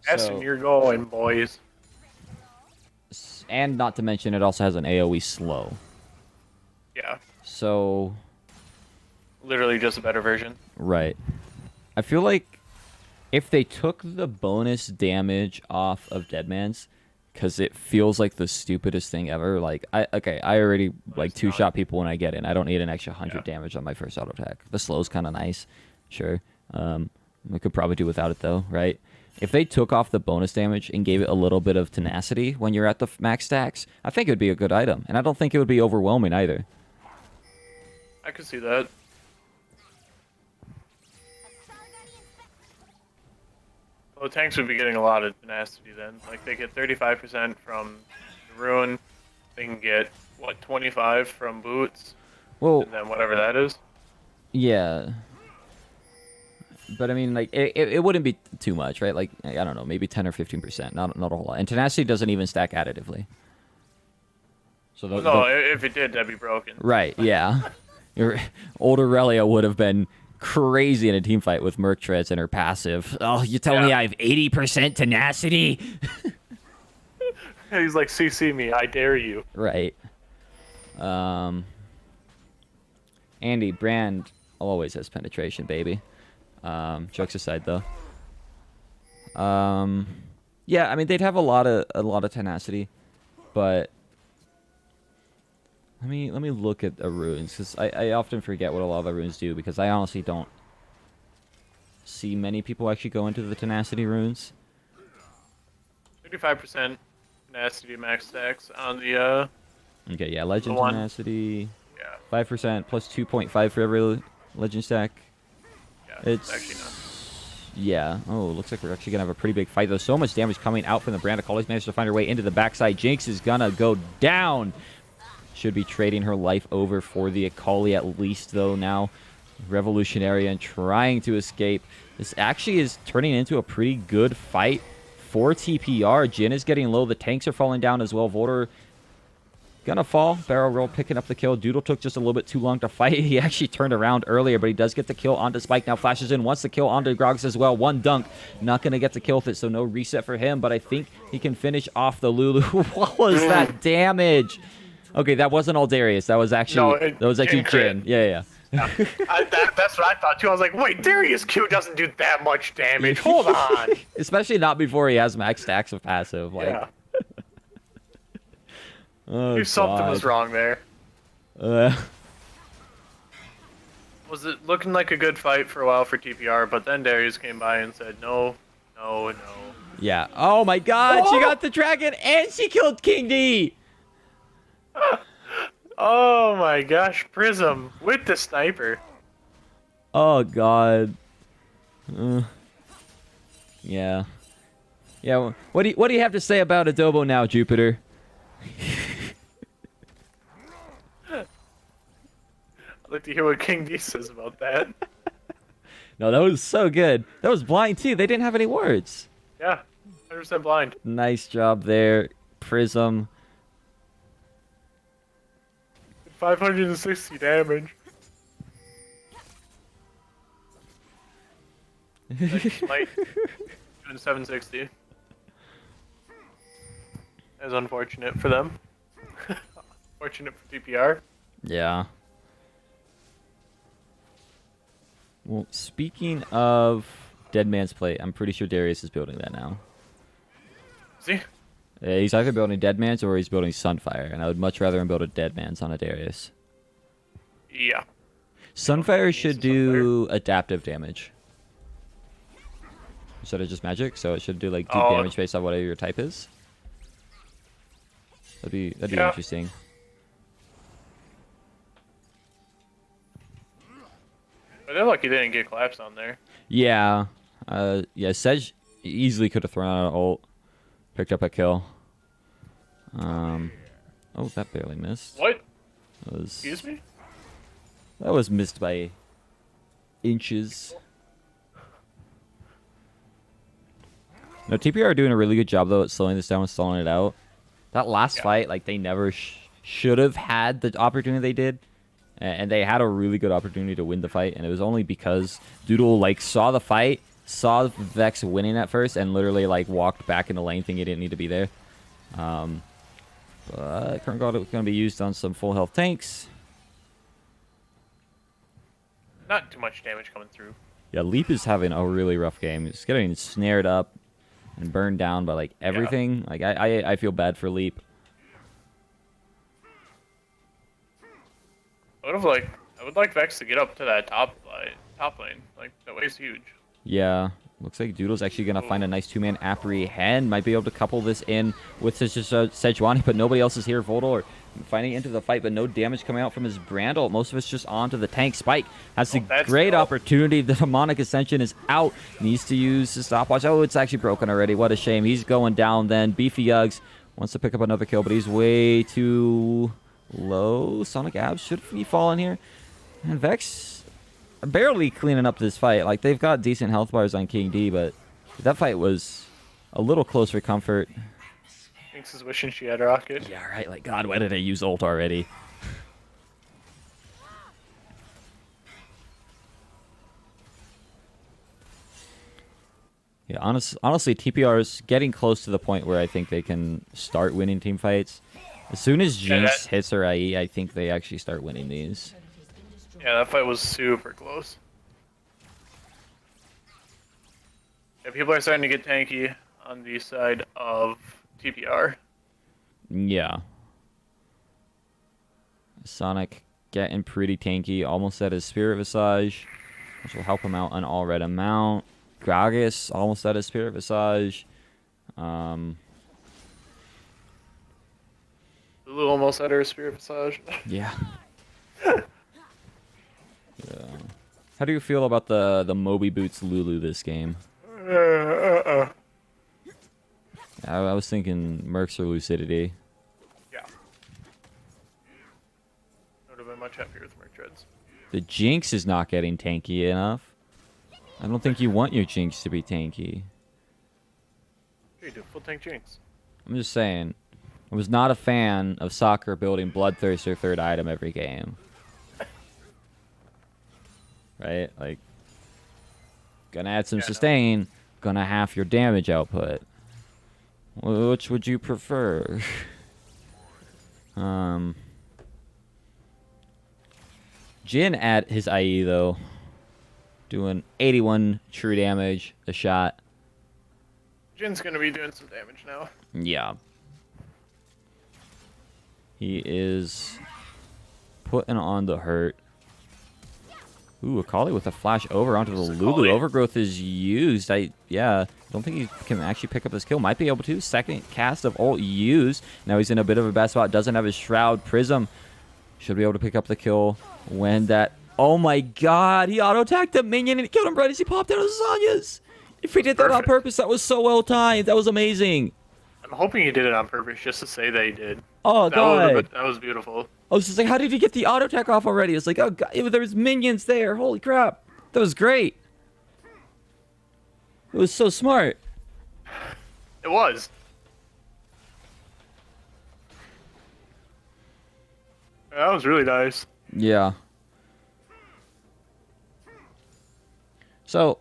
Yes, and you're going, boys. And not to mention, it also has an AoE slow. Yeah. So... Literally just a better version. Right. I feel like if they took the bonus damage off of Deadman's, because it feels like the stupidest thing ever. Like, I already like two-shot people when I get in. I don't need an extra 100 damage on my first auto attack. The slow's kind of nice, sure. I could probably do without it though, right? If they took off the bonus damage and gave it a little bit of tenacity when you're at the max stacks, I think it would be a good item. And I don't think it would be overwhelming either. I could see that. Well, the tanks would be getting a lot of tenacity then. Like, they get 35% from the Ruin. They can get, what, 25 from Boots? Well, and then whatever that is? Yeah. But, I mean, like, it wouldn't be too much, right? Like, I don't know, maybe 10 or 15%. Not a whole lot. And tenacity doesn't even stack additively. So if it did, that'd be broken. Right, yeah. Your old Aurelia would have been crazy in a team fight with Merc Treads and her passive. Oh, you tell me I have 80% tenacity? He's like, CC me, I dare you. Right. Andy, Brand always has penetration, baby. Jokes aside, though. Yeah, I mean, they'd have a lot of tenacity, but let me look at the runes, because I often forget what a lot of the runes do, because I honestly don't see many people actually go into the tenacity runes. 35% tenacity max stacks on the Okay, yeah, legend tenacity. Yeah. 5% plus 2.5 for every legend stack. Yeah, it's actually not. Yeah. Oh, looks like we're actually going to have a pretty big fight, though. So much damage coming out from the Brand. Akali's managed to find her way into the backside. Jinx is going to go down. Should be trading her life over for the Akali at least, though, now. Revolutionary and trying to escape. This actually is turning into a pretty good fight for TPR. Jhin is getting low. The tanks are falling down as well. Volter gonna fall. Barrel roll picking up the kill. Doodle took just a little bit too long to fight. He actually turned around earlier, but he does get the kill onto Spike. Now flashes in. Wants the kill onto Groggs as well. One dunk. Not gonna get the kill with it, so no reset for him, but I think he can finish off the Lulu. What was that damage? Okay, that wasn't all Darius. That was actually Jhin. Yeah. That's what I thought too. I was like, wait, Darius Q doesn't do that much damage. Hold on. Especially not before he has max stacks of passive. Like, yeah. Oh, something was wrong there. Was it looking like a good fight for a while for TPR, but then Darius came by and said, no. Yeah. Oh my god, she got the dragon and she killed King D! Oh my gosh, Prism with the sniper. Oh god. Yeah. Yeah, what do you have to say about Adobo now, Jupiter? I'd like to hear what King D says about that. No, that was so good. That was blind too. They didn't have any words. Yeah, 100% blind. Nice job there, Prism. 560 damage. Smite doing 760. That's unfortunate for them. Fortunate for TPR. Yeah. Well, speaking of Dead Man's Plate, I'm pretty sure Darius is building that now. See? He's either building Dead Man's or he's building Sunfire, and I would much rather him build a Dead Man's on a Darius. Yeah. Sunfire should do adaptive damage instead of just magic, so it should do like deep damage based on whatever your type is. That'd be interesting. But they're lucky they didn't get collapsed on there. Yeah. Yeah, Sedge easily could have thrown out an ult. Picked up a kill. Oh, that barely missed. What? That was, Excuse me? that was missed by inches. No, TPR are doing a really good job, though, at slowing this down and stalling it out. That last fight, like, they never should have had the opportunity they did. And they had a really good opportunity to win the fight, and it was only because Doodle, like, saw the fight, saw Vex winning at first, and literally, like, walked back in the lane thinking he didn't need to be there. But current god is going to be used on some full health tanks. Not too much damage coming through. Yeah, Leap is having a really rough game. He's getting snared up and burned down by, like, everything. Yeah. Like, I feel bad for Leap. I would like Vex to get up to that top lane. Like, that way's huge. Yeah. Looks like Doodle's actually going to find a nice two-man apprehend. Might be able to couple this in with Sejuani, but nobody else is here. Voldor finding into the fight, but no damage coming out from his Brandle. Most of it's just onto the tank. Spike has a great opportunity. The Demonic Ascension is out. Needs to use his stopwatch. Oh, it's actually broken already. What a shame. He's going down then. Beefy Uggs wants to pick up another kill, but he's way too low. Sonic Abs should be falling here. And Vex barely cleaning up this fight. Like, they've got decent health bars on King D, but that fight was a little close for comfort. Jinx is wishing she had Rocket. Yeah, right. Like, God, why did I use ult already? Yeah, honestly, TPR is getting close to the point where I think they can start winning team fights. As soon as Jinx hits her IE, I think they actually start winning these. Yeah, that fight was super close. Yeah, people are starting to get tanky on the side of TPR. Yeah. Sonic getting pretty tanky, almost at his Spirit Visage, which will help him out an all red amount. Gragas almost at his Spirit Visage. Lulu almost at her Spirit Visage. Yeah. Yeah. How do you feel about the Moby Boots Lulu this game? I was thinking Mercs or Lucidity. Yeah. I would have been much happier with Merc Treads. The Jinx is not getting tanky enough. I don't think you want your Jinx to be tanky. You do full tank Jinx. I'm just saying. I was not a fan of soccer building Bloodthirst or third item every game. Right? Like, gonna add some sustain, gonna half your damage output. Which would you prefer? Jin at his IE, though. Doing 81 true damage a shot. Jin's gonna be doing some damage now. Yeah. He is putting on the hurt. Ooh, Akali with a flash over onto the Lulu. Overgrowth is used. Don't think he can actually pick up this kill. Might be able to. Second cast of ult used. Now he's in a bit of a bad spot. Doesn't have his Shroud. Prism should be able to pick up the kill when that... Oh my god, he auto-attacked the minion and he killed him right as he popped out of Sonya's. If he did that on purpose, that was so well timed. That was amazing. I'm hoping he did it on purpose just to say that he did. Oh, god. That was beautiful. I was just like, how did he get the auto attack off already? It's like, oh god, there was minions there. Holy crap. That was great. It was so smart. It was. That was really nice. Yeah. So,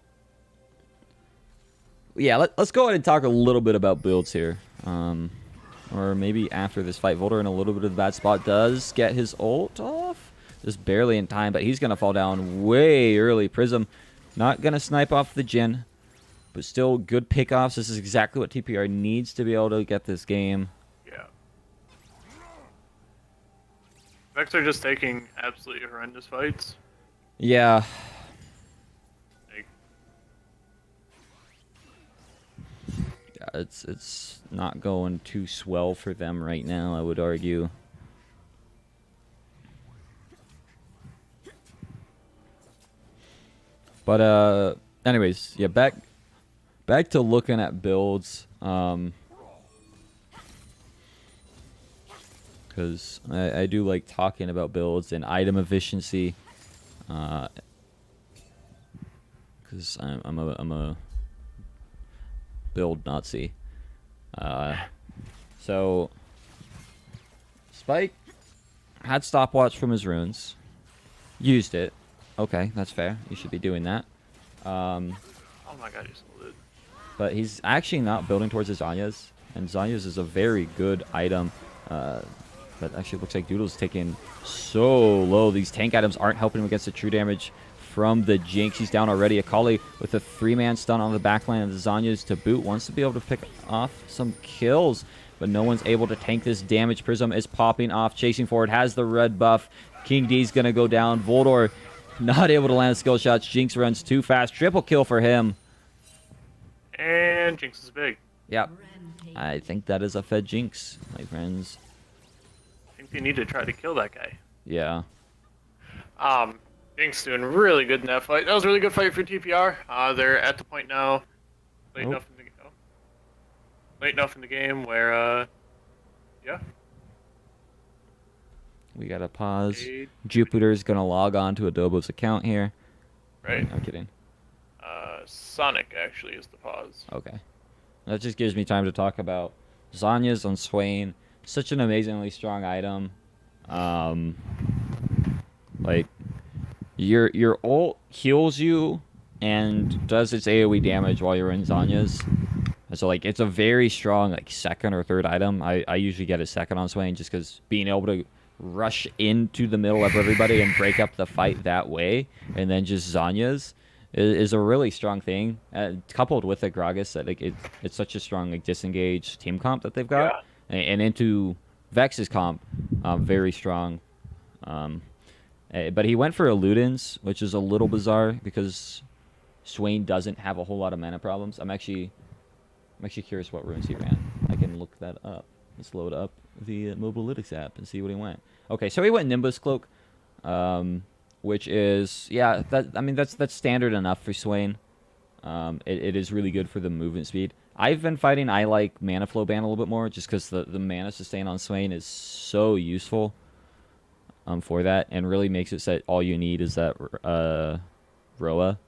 Yeah, let's go ahead and talk a little bit about builds here. Or maybe after this fight, Voltor in a little bit of a bad spot does get his ult off. Just barely in time, but he's going to fall down way early. Prism not going to snipe off the Jhin, but still good pickoffs. This is exactly what TPR needs to be able to get this game. Yeah. Vex are just taking absolutely horrendous fights. Yeah. Like, Yeah, it's not going too swell for them right now, I would argue. But anyways, yeah, back to looking at builds. Because I do like talking about builds and item efficiency. Because I'm a build Nazi. So Spike had stopwatch from his runes, used it. Okay, that's fair. You should be doing that. oh my god, he's so lit. But he's actually not building towards his Zanya's, and Zanya's is a very good item. But actually looks like Doodle's taking so low. These tank items aren't helping him against the true damage from the Jinx. He's down already. Akali with a 3-man stun on the backline, and the Zanya's to boot wants to be able to pick off some kills, but no one's able to tank this damage. Prism is popping off, chasing forward, has the red buff. King D's gonna go down. Voldor not able to land skill shots. Jinx runs too fast. Triple kill for him. And Jinx is big. Yep. I think that is a fed Jinx, my friends. I think they need to try to kill that guy. Yeah. Jinx doing really good in that fight. That was a really good fight for TPR. They're at the point now, late enough in the game where, yeah. We gotta pause. Jupiter's gonna log on to Adobo's account here. Right. I'm kidding. Sonic actually is the pause. Okay. That just gives me time to talk about Zanya's on Swain. Such an amazingly strong item. Like, your ult heals you and does its AoE damage while you're in Zanya's. And so, like, it's a very strong, like, second or third item. I usually get a second on Swain just because being able to rush into the middle of everybody and break up the fight that way, and then just Zanya's is a really strong thing. Coupled with the Gragas, that like it's such a strong like disengaged team comp that they've got, and into VeqX's comp, very strong. But he went for a Ludens, which is a little bizarre because Swain doesn't have a whole lot of mana problems. I'm actually curious what runes he ran. I can look that up. Let's load up the Mobalytics app and see what he went. Okay, so he went Nimbus Cloak, which is that's standard enough for Swain. It is really good for the movement speed. I've been fighting. I like Mana Flow Ban a little bit more just because the mana sustain on Swain is so useful for that, and really makes it so that all you need is that Roa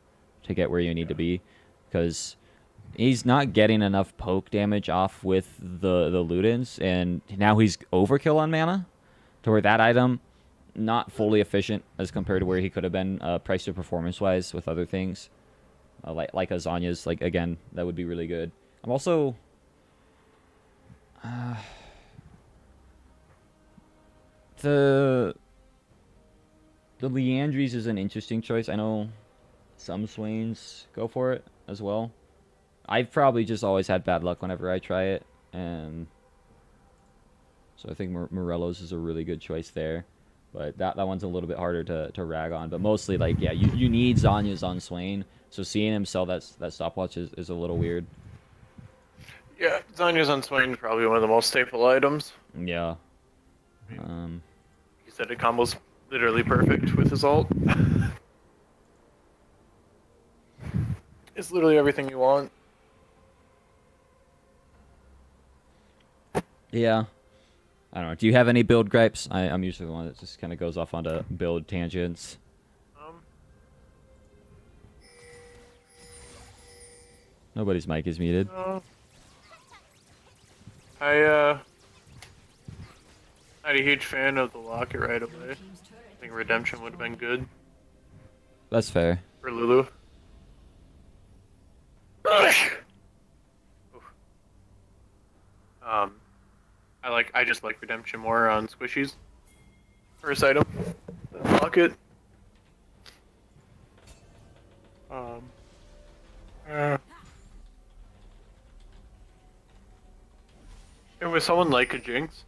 to get where you need to be, because he's not getting enough poke damage off with the Ludens, and now he's overkill on mana to where that item not fully efficient as compared to where he could have been price to performance wise with other things like Azanya's. Like, again, that would be really good. I'm also the Leandries is an interesting choice. I know some Swains go for it as well. I've probably just always had bad luck whenever I try it, and so I think Morello's is a really good choice there. But that one's a little bit harder to rag on. But mostly, like, yeah, you need Zanya's on Swain, so seeing him sell that stopwatch is a little weird. Yeah, Zanya's on Swain is probably one of the most staple items. Yeah. He said it combos literally perfect with his ult. It's literally everything you want. Yeah. I don't know. Do you have any build gripes? I'm usually the one that just kind of goes off onto build tangents. Nobody's mic is muted. I'm not a huge fan of the locket right away. I think Redemption would have been good That's fair. for Lulu. I just like redemption more on squishies. First item. Bucket. Uh, if with someone like a Jinx,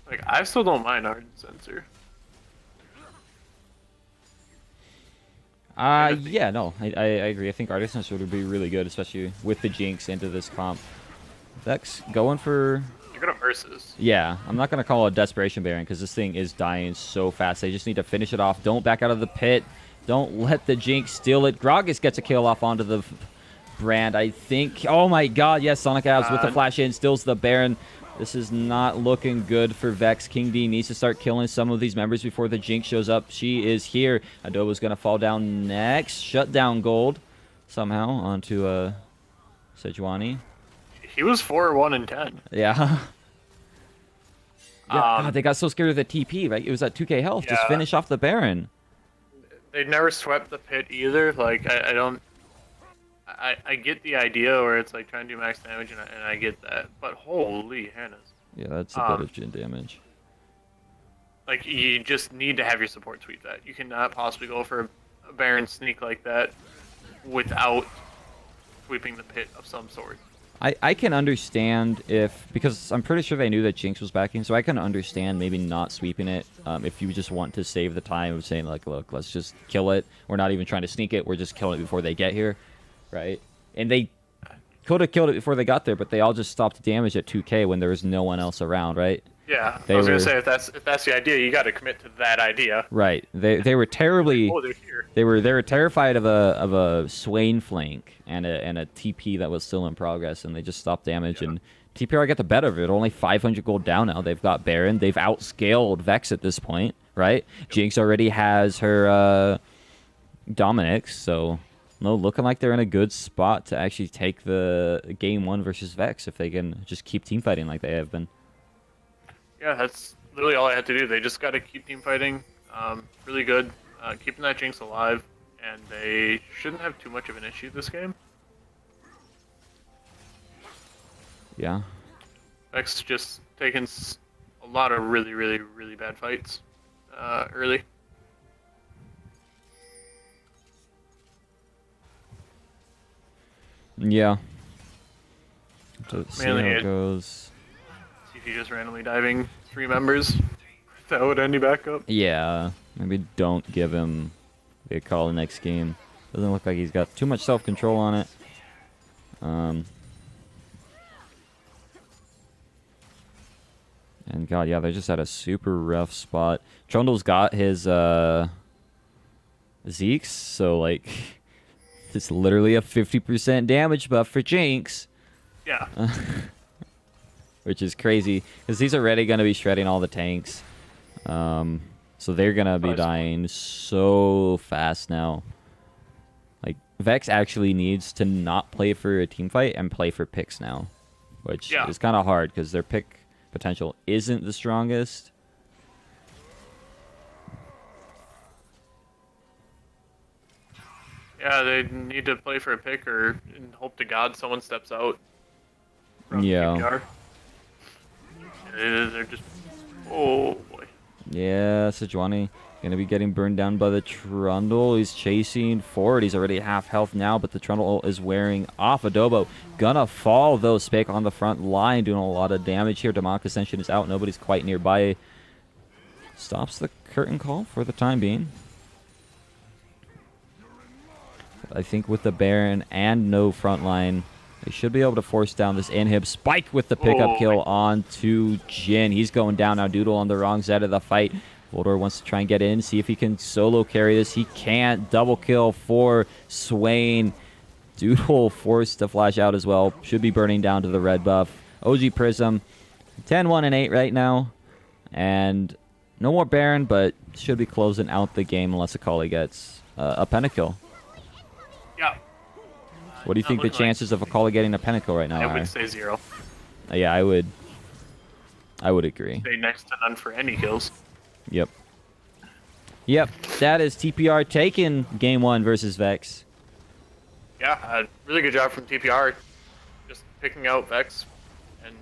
like I still don't mind Ardent Sensor. Yeah, no, I agree. I think Artisans would be really good, especially with the Jinx into this comp. Vex going for... You're gonna versus. Yeah, I'm not going to call it a Desperation Baron because this thing is dying so fast. They just need to finish it off. Don't back out of the pit. Don't let the Jinx steal it. Gragas gets a kill off onto the Brand, I think. Oh my god, yes, Sonic Abs with the flash in, steals the Baron. This is not looking good for Vex. King D needs to start killing some of these members before the Jinx shows up. She is here. Adobo's going to fall down next. Shut down Gold somehow onto Sejuani. He was 4-1 and 10. Yeah. Yeah, God, they got so scared of the TP, right? It was at 2k health. Just finish off the Baron. They never swept the pit either. Like, I don't... I get the idea where it's like trying to do max damage, and I get that. But holy Hannahs. Yeah, that's a bit of Jhin damage. Like, you just need to have your support sweep that. You cannot possibly go for a Baron sneak like that without sweeping the pit of some sort. I can understand if, because I'm pretty sure they knew that Jinx was backing, so I can understand maybe not sweeping it if you just want to save the time of saying, like, look, let's just kill it. We're not even trying to sneak it. We're just killing it before they get here, right? And they could have killed it before they got there, but they all just stopped damage at 2k when there was no one else around, right? Yeah, I was gonna say if that's the idea, you got to commit to that idea. Right. They were terribly. Oh, they're here. They were terrified of a Swain flank and a TP that was still in progress, and they just stopped damage. And TPR got the better of it. Only 500 gold down now. They've got Baron. They've outscaled Vex at this point, right? Jinx already has her Dominix, so no, looking like they're in a good spot to actually take the game 1 versus Vex if they can just keep team fighting like they have been. Yeah, that's literally all I had to do. They just got to keep team fighting really good, keeping that Jinx alive, and they shouldn't have too much of an issue this game. Yeah. Vex just taking a lot of really, really, really bad fights early. Yeah. To see how it goes. TP just randomly diving 3 members without any backup. Yeah, maybe don't give him the call the next game. Doesn't look like he's got too much self-control on it. And God, yeah, they're just at a super rough spot. Trundle's got his Zeke's, so like it's literally a 50% damage buff for Jinx. Yeah. Which is crazy, because he's already going to be shredding all the tanks. So they're going to be dying so fast now. Like, Vex actually needs to not play for a team fight and play for picks now. Which is kind of hard, because their pick potential isn't the strongest. Yeah, they need to play for a pick or hope to God someone steps out from Yeah. TPR. They're just... Oh, boy. Yeah, Sejuani gonna be getting burned down by the Trundle. He's chasing forward. He's already half health now, but the Trundle is wearing off. Adobo gonna fall, though. Spake on the front line, doing a lot of damage here. Demonic Ascension is out. Nobody's quite nearby. Stops the curtain call for the time being. But I think with the Baron and no front line, they should be able to force down this inhib. Spike with the pickup kill onto Jhin. He's going down now. Doodle on the wrong side of the fight. Voldor wants to try and get in, see if he can solo carry this. He can't. Double kill for Swain. Doodle forced to flash out as well. Should be burning down to the red buff. OG Prism, 10-1 and 8 right now. And no more Baron, but should be closing out the game unless Akali gets a pentakill. Yeah. What do you think the chances of Akali getting a pentakill right now I are? would say 0. Yeah, I would agree. Say next to none for any kills. Yep. Yep, that is TPR taking game 1 versus Vex. Yeah, really good job from TPR. Just picking out Vex, and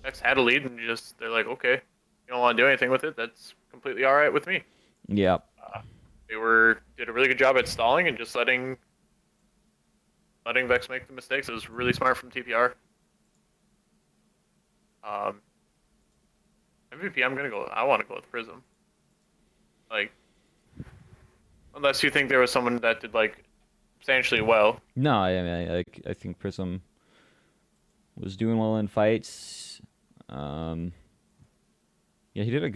Vex had a lead, and they're like, okay, you don't want to do anything with it. That's completely all right with me. Yeah. They did a really good job at stalling and just letting Vex make the mistakes. It was really smart from TPR. MVP, I want to go with Prism. Like, unless you think there was someone that did like substantially well. No, I mean, I think Prism was doing well in fights. Yeah, he did a good